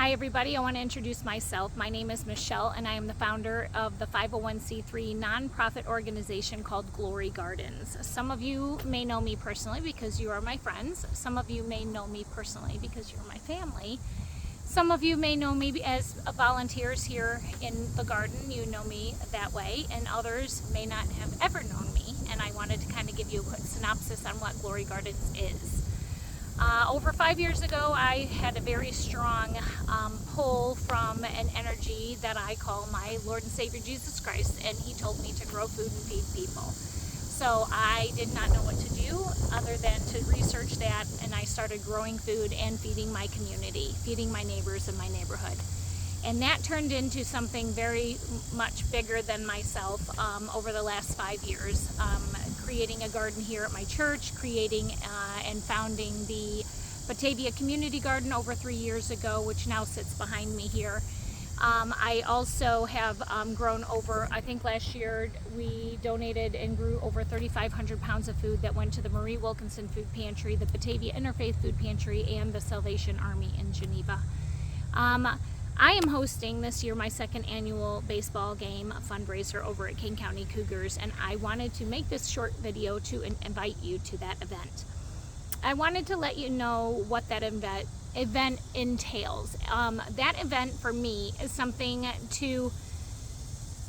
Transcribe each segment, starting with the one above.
Hi everybody, I want to introduce myself. My name is Michelle and I am the founder of the 501c3 nonprofit organization called Glory Gardens. Some of you may know me personally because you are my friends. Some of you may know me personally because you're my family. Some of you may know me as volunteers here in the garden. You know me that way, and others may not have ever known me, and I wanted to kind of give you a quick synopsis on what Glory Gardens is. Over 5 years ago, I had a very strong pull from an energy that I call my Lord and Savior Jesus Christ, and he told me to grow food and feed people. So I did not know what to do other than to research that, and I started growing food and feeding my community, feeding my neighbors in my neighborhood. And that turned into something very much bigger than myself over the last 5 years. Creating a garden here at my church, creating and founding the Batavia Community Garden over 3 years ago, which now sits behind me here. I also have grown over, I think last year we donated and grew over 3,500 pounds of food that went to the Marie Wilkinson Food Pantry, the Batavia Interfaith Food Pantry, and the Salvation Army in Geneva. I am hosting this year my second annual baseball game fundraiser over at Kane County Cougars, and I wanted to make this short video to invite you to that event. I wanted to let you know what that event entails. That event for me is something to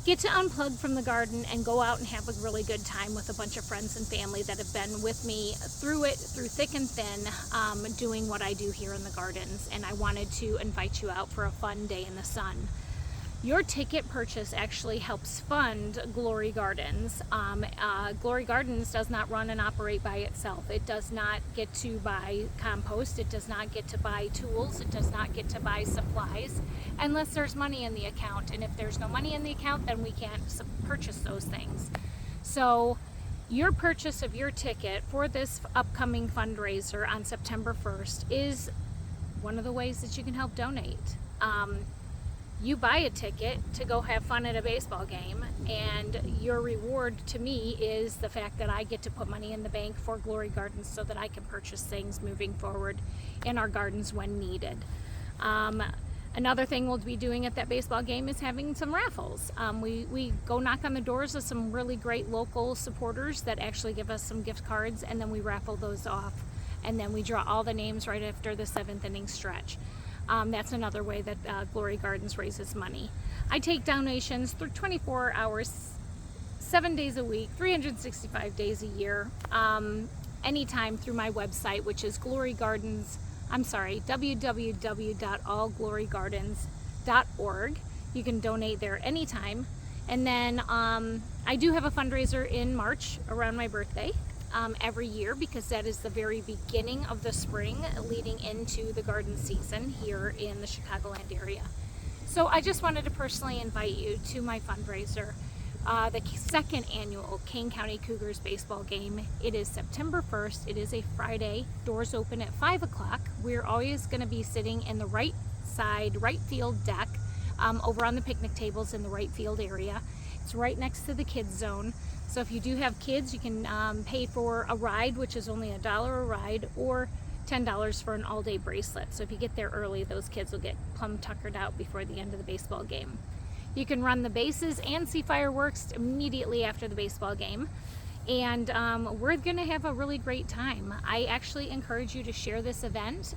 get to unplug from the garden and go out and have a really good time with a bunch of friends and family that have been with me through thick and thin, doing what I do here in the gardens. And I wanted to invite you out for a fun day in the sun. Your ticket purchase actually helps fund Glory Gardens. Glory Gardens does not run and operate by itself. It does not get to buy compost. It does not get to buy tools. It does not get to buy supplies unless there's money in the account. And if there's no money in the account, then we can't purchase those things. So your purchase of your ticket for this upcoming fundraiser on September 1st is one of the ways that you can help donate. You buy a ticket to go have fun at a baseball game, and your reward to me is the fact that I get to put money in the bank for Glory Gardens so that I can purchase things moving forward in our gardens when needed. Another thing we'll be doing at that baseball game is having some raffles. We go knock on the doors of some really great local supporters that actually give us some gift cards, and then we raffle those off, and then we draw all the names right after the 7th inning stretch. That's another way that Glory Gardens raises money. I take donations through 24 hours, 7 days a week, 365 days a year, anytime through my website, which is www.allglorygardens.org. You can donate there anytime. And then I do have a fundraiser in March around my birthday. Every year, because that is the very beginning of the spring leading into the garden season here in the Chicagoland area. So I just wanted to personally invite you to my fundraiser, the second annual Kane County Cougars baseball game. It is September 1st. It is a Friday. Doors open at 5 o'clock. We're always going to be sitting in the right side, right field deck, over on the picnic tables in the right field area. It's right next to the kids zone. So if you do have kids, you can pay for a ride, which is only $1 a ride, or $10 for an all-day bracelet. So if you get there early, those kids will get plumb tuckered out before the end of the baseball game. You can run the bases and see fireworks immediately after the baseball game. And we're gonna have a really great time. I actually encourage you to share this event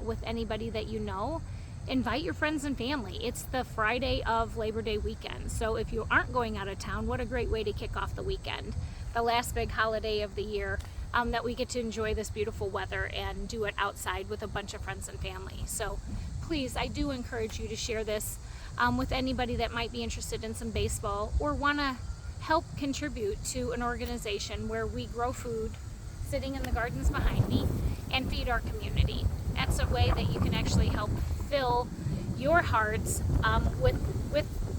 with anybody that you know. Invite your friends and family. It's the Friday of Labor Day weekend. So if you aren't going out of town, what a great way to kick off the weekend. The last big holiday of the year that we get to enjoy this beautiful weather and do it outside with a bunch of friends and family. So please, I do encourage you to share this with anybody that might be interested in some baseball or want to help contribute to an organization where we grow food sitting in the gardens behind me and feed our community. That's a way that you can actually help fill your hearts with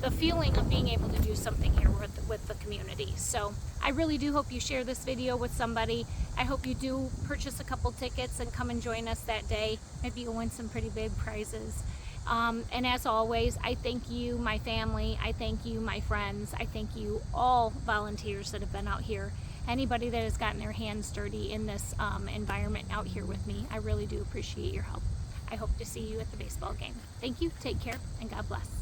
the feeling of being able to do something here with the community. So I really do hope you share this video with somebody. I hope you do purchase a couple tickets and come and join us that day. Maybe you'll win some pretty big prizes. And as always, I thank you, my family. I thank you, my friends. I thank you, all volunteers that have been out here. Anybody that has gotten their hands dirty in this environment out here with me. I really do appreciate your help. I hope to see you at the baseball game. Thank you, take care, and God bless.